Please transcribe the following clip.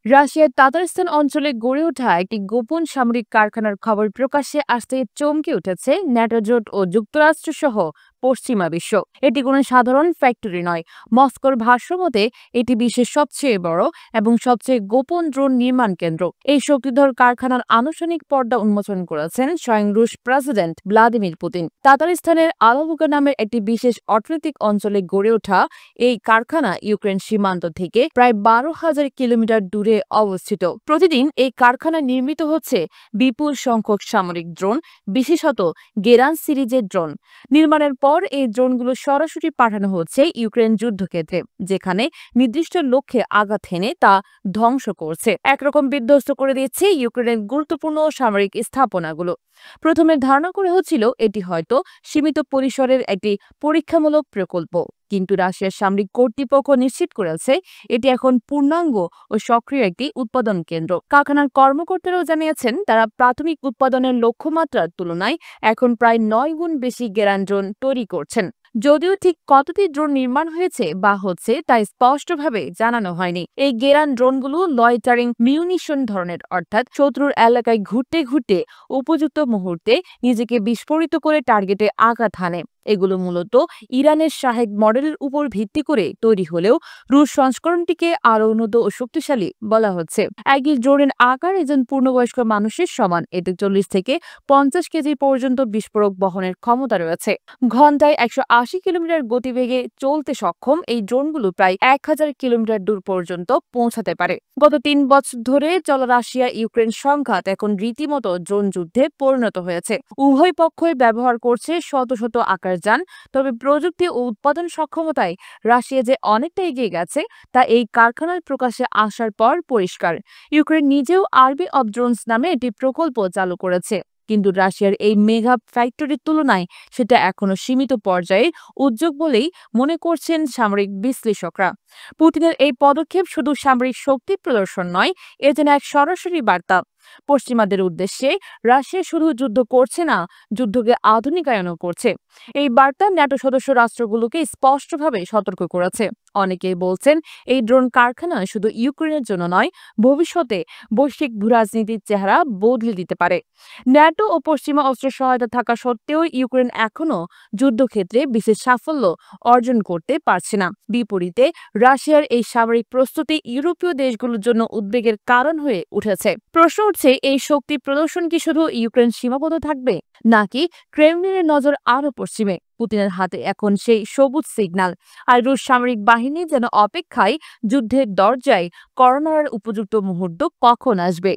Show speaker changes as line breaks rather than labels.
রাশিয়ার তাতারস্তান অঞ্চলে গড়ে ওঠা একটি গোপন সামরিক কারখানার খবর প্রকাশ্যে আসতে চমকে উঠেছে ন্যাটো জোট ও যুক্তরাষ্ট্র সহ পশ্চিমা বিশ্ব। এটি কোনো সাধারণ ফ্যাক্টরি নয়। মস্কোর ভাষ্যমতে এটি বিশ্বের সবচেয়ে বড় এবং সবচেয়ে গোপন ড্রোন নির্মাণ কেন্দ্র। এই শক্তিধর কারখানার আনুষ্ঠানিক পর্দা উন্মোচন করেছেন স্বয়ং রুশ প্রেসিডেন্ট ভ্লাদিমির পুতিন। তাতারিস্তানের আলাবুকা নামের একটি বিশেষ অর্থনৈতিক অঞ্চলে গড়ে ওঠা এই কারখানা ইউক্রেন সীমান্ত থেকে প্রায় 12,000 কিলোমিটার দূরে অবস্থিত। প্রতিদিন এই কারখানা নির্মিত হচ্ছে বিপুল সংখ্যক সামরিক ড্রোন, বিশেষত গেরান সিরিজের ড্রোন। নির্মাণের পর এই ড্রোনগুলো সরাসরি পাঠানো হচ্ছে ইউক্রেন যুদ্ধক্ষেত্রে, যেখানে নির্দিষ্ট লক্ষ্যে আঘাত হেনে তা ধ্বংস করছে, একরকম বিধ্বস্ত করে দিচ্ছে ইউক্রেনের গুরুত্বপূর্ণ সামরিক স্থাপনাগুলো। প্রথমে ধারণা করা হচ্ছিল এটি হয়তো সীমিত পরিসরের একটি পরীক্ষামূলক প্রকল্প, কিন্তু রাশিয়ার সামরিক কর্তৃপক্ষ নিশ্চিত করেছে এটি এখন পূর্ণাঙ্গ ও সক্রিয় একটি উৎপাদন কেন্দ্র। কারখানার কর্মকর্তারাও জানিয়েছেন তারা প্রাথমিক উৎপাদনের লক্ষ্যমাত্রার তুলনায় এখন প্রায় 9 গুণ বেশি গেরান ড্রোন তৈরি করছেন। যদিও ঠিক কতটি ড্রোন নির্মাণ হয়েছে বা হচ্ছে তা স্পষ্টভাবে জানানো হয়নি। এই গেরান ড্রোনগুলো লয়টারিং মিউনিশন ধরনের, অর্থাৎ শত্রুর এলাকায় ঘুরতে ঘুরতে উপযুক্ত মুহূর্তে নিজেকে বিস্ফোরিত করে টার্গেটে আঘাত হানে। এগুলো মূলত ইরানের শাহেদ মডেলের উপর ভিত্তি করে তৈরি হলেও রুশ সংস্করণটিকে আরও উন্নত ও শক্তিশালী বলা হচ্ছে। একই ড্রোনের আকার একজন পূর্ণবয়স্ক মানুষের সমান। এতে 40 থেকে 50 কেজি পর্যন্ত বিস্ফোরক বহনের ক্ষমতা রয়েছে। ঘন্টায় 180 কিলোমিটার গতিবেগে চলতে সক্ষম এই ড্রোনগুলো প্রায় 1000 কিলোমিটার দূর পর্যন্ত পৌঁছাতে পারে। গত 3 বছর ধরে চলা রাশিয়া ইউক্রেন সংঘাত এখন রীতিমতো ড্রোন যুদ্ধে পরিণত হয়েছে। উভয় পক্ষই ব্যবহার করছে শত শত আকাশযান। তবে প্রযুক্তি ও উৎপাদন সক্ষমতায় রাশিয়া যে অনেকটা এগিয়ে গেছে তা এই কারখানার প্রকাশে আসার পর পরিষ্কার। ইউক্রেন নিজেও আর্মি অব ড্রোনস নামে একটি প্রকল্প চালু করেছে, কিন্তু রাশিয়ার এই মেগা ফ্যাক্টরির তুলনায় সেটা এখনো সীমিত পর্যায়ে উদ্যোগ বলেই মনে করছেন সামরিক বিশ্লেষকরা। পুতিনের এই পদক্ষেপ শুধু সামরিক শক্তি প্রদর্শন নয়, এ যেন এক সরাসরি বার্তা পশ্চিমাদের উদ্দেশ্যে। রাশিয়া শুধু যুদ্ধ করছে না, যুদ্ধকে আধুনিকায়নও করছে। এই বার্তা ন্যাটো সদস্য রাষ্ট্রগুলোকে স্পষ্টভাবে সতর্ক করেছে। অনেকেই বলছেন এই ড্রোন কারখানা শুধু ইউক্রেনের জন্য নয়, ভবিষ্যতে বৈশ্বিক ভূরাজনীতির চেহারা বদলে দিতে পারে। ন্যাটো ও পশ্চিমা অস্ত্রের সহায়তা থাকা সত্ত্বেও ইউক্রেন এখনও যুদ্ধক্ষেত্রে বিশেষ সাফল্য অর্জন করতে পারছে না। বিপরীতে রাশিয়ার এই সামরিক প্রস্তুতি ইউরোপীয় দেশগুলোর জন্য উদ্বেগের কারণ হয়ে উঠেছে। প্রশ্ন উঠছে, এই শক্তি প্রদর্শন কি শুধু ইউক্রেন সীমাবদ্ধ থাকবে, নাকি ক্রেমলিনের নজর আরও পশ্চিমে? পুতিনের হাতে এখন সেই সবুজ সিগন্যাল, আর রুশ সামরিক বাহিনী যেন অপেক্ষায় যুদ্ধের দরজায়। করোনার উপযুক্ত মুহূর্ত কখন আসবে?